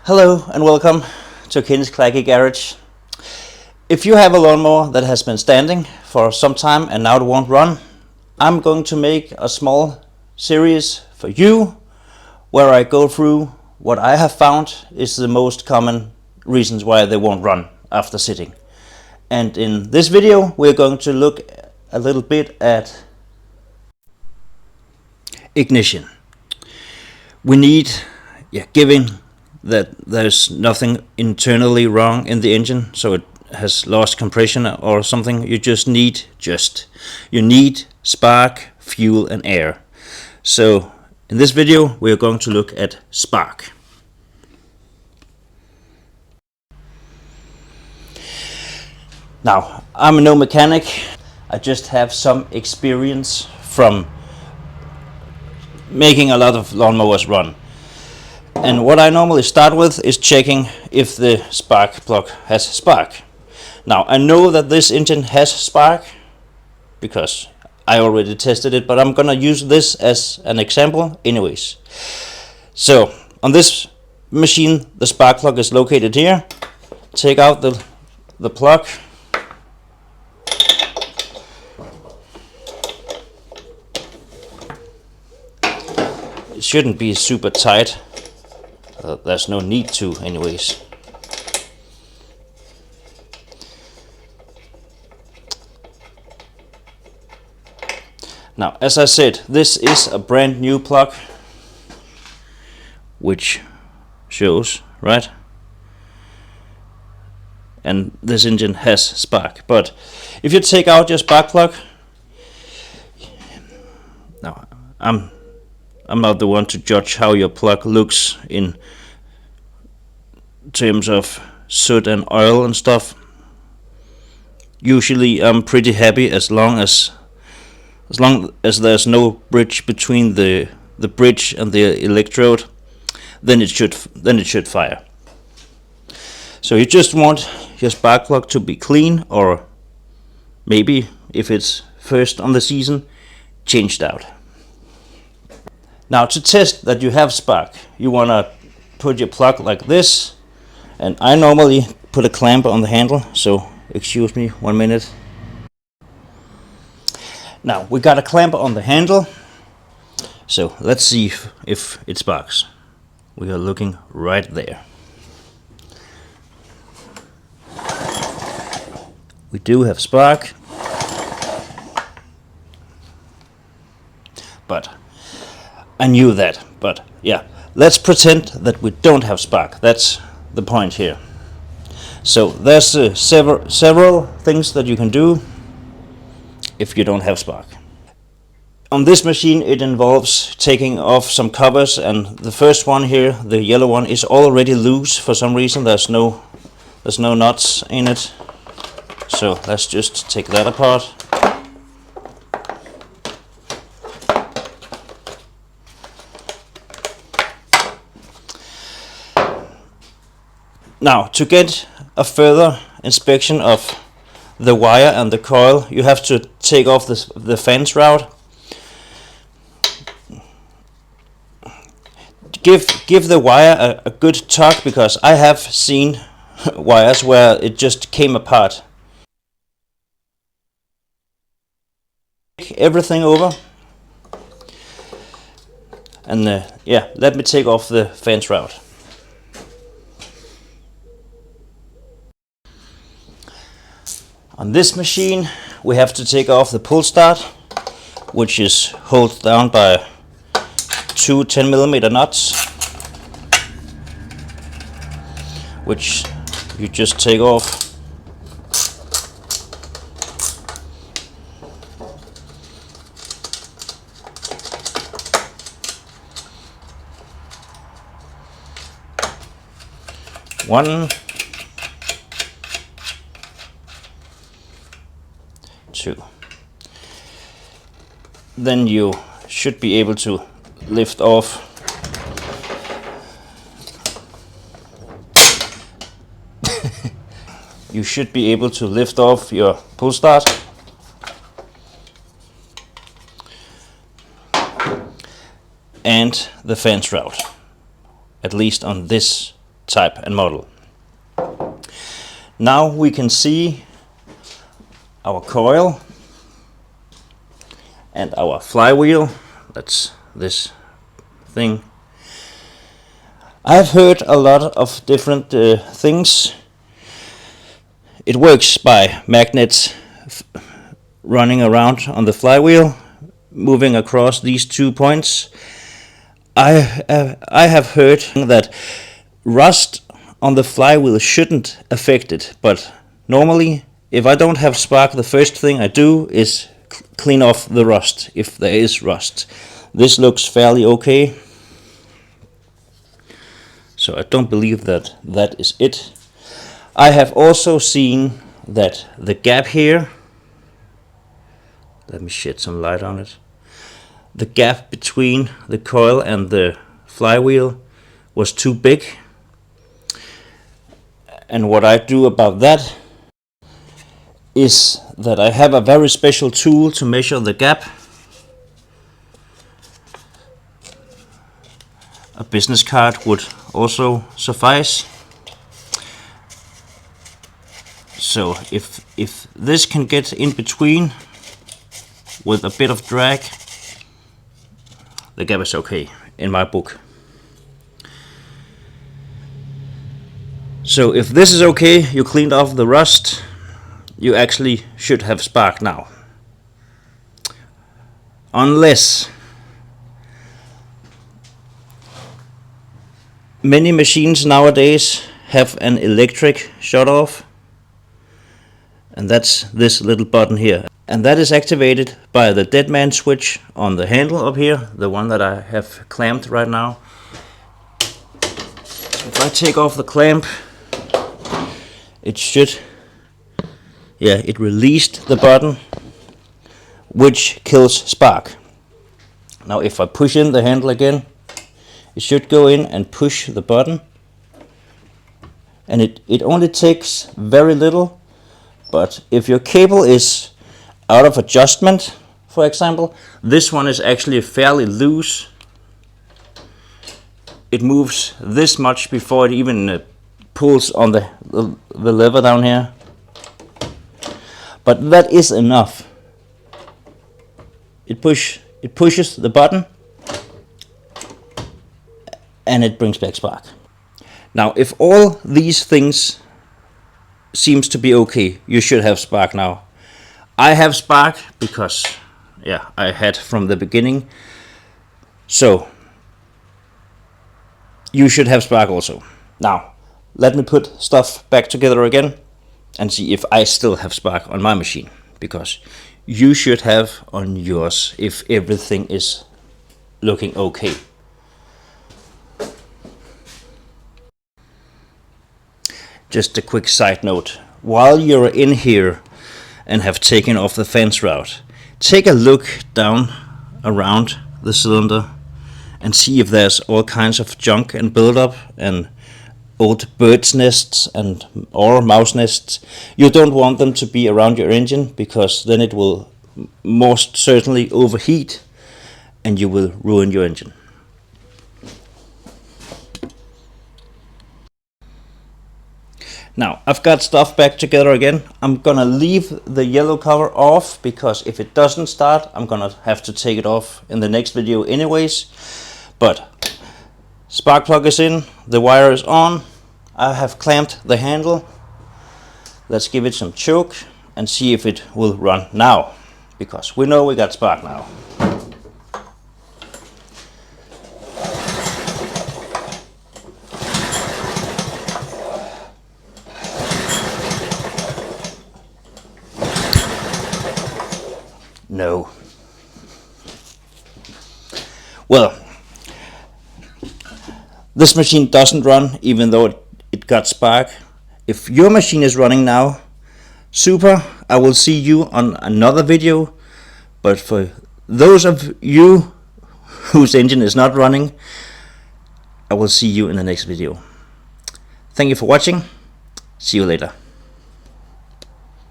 Hello and welcome to Ken's Clacky Garage. If you have a lawnmower that has been standing for some time and now it won't run, I'm going to make a small series for you where I go through what I have found is the most common reasons why they won't run after sitting. And in this video we're going to look a little bit at ignition. We need, given that there's nothing internally wrong in the engine, so it has lost compression or something, you need spark, fuel and air. So in this video we're going to look at spark. Now, I'm no mechanic, I just have some experience from making a lot of lawnmowers run. And what I normally start with is checking if the spark plug has spark. Now, I know that this engine has spark because I already tested it, but I'm gonna use this as an example anyways. So, on this machine, the spark plug is located here. Take out the plug. It shouldn't be super tight. There's no need to anyways. Now, as I said, this is a brand new plug, which shows, right? And this engine has spark. But if you take out your spark plug, now I'm not the one to judge how your plug looks in terms of soot and oil and stuff. Usually I'm pretty happy as long as there's no bridge between the bridge and the electrode, then it should fire. So you just want your spark plug to be clean, or maybe if it's first on the season, changed out. Now, to test that you have spark, you want to put your plug like this, and I normally put a clamp on the handle, so excuse me 1 minute. Now, we got a clamp on the handle, so let's see if it sparks. We are looking right there. We do have spark, but I knew that, but yeah, let's pretend that we don't have spark. That's the point here. So there's several things that you can do if you don't have spark. On this machine it involves taking off some covers, and the first one here, the yellow one, is already loose for some reason. There's no nuts in it. So let's just take that apart. Now, to get a further inspection of the wire and the coil, you have to take off the fan shroud. Give the wire a good tug, because I have seen wires where it just came apart. Take everything over, and let me take off the fan shroud. On this machine we have to take off the pull start, which is held down by two 10mm nuts, which you just take off. One, two. Then you should be able to lift off you should be able to lift off your pull start. And the fan shroud, at least on this type and model. Now we can see our coil and our flywheel. That's this thing. I've heard a lot of different things. It works by magnets running around on the flywheel, moving across these 2 points. I have heard that rust on the flywheel shouldn't affect it, but normally if I don't have spark, the first thing I do is clean off the rust if there is rust. This looks fairly okay, so I don't believe that that is it. I have also seen that the gap here, let me shed some light on it, the gap between the coil and the flywheel was too big. And what I do about that is that I have a very special tool to measure the gap. A business card would also suffice. So if this can get in between with a bit of drag, the gap is okay in my book. So if this is okay, you cleaned off the rust, you actually should have spark now. Unless many machines nowadays have an electric shut off, and that's this little button here. And that is activated by the dead man switch on the handle up here, the one that I have clamped right now. If I take off the clamp, it should, yeah, it released the button, which kills spark. Now if I push in the handle again, it should go in and push the button, and it only takes very little. But if your cable is out of adjustment, for example, this one is actually fairly loose. It moves this much before it even pulls on the lever down here. But that is enough. It pushes the button and it brings back spark. Now if all these things seems to be okay, you should have spark now. I have spark because, yeah, I had from the beginning. So you should have spark also. Now let me put stuff back together again and see if I still have spark on my machine, because you should have on yours if everything is looking okay. Just a quick side note, while you're in here and have taken off the fence route, take a look down around the cylinder and see if there's all kinds of junk and buildup and old bird's nests or mouse nests. You don't want them to be around your engine, because then it will most certainly overheat and you will ruin your engine. Now I've got stuff back together again. I'm gonna leave the yellow cover off, because if it doesn't start, I'm gonna have to take it off in the next video anyways. But spark plug is in, the wire is on, I have clamped the handle. Let's give it some choke and see if it will run now, because we know we got spark now. No. Well, this machine doesn't run even though it got spark. If your machine is running now, super, I will see you on another video. But for those of you whose engine is not running, I will see you in the next video. Thank you for watching. See you later.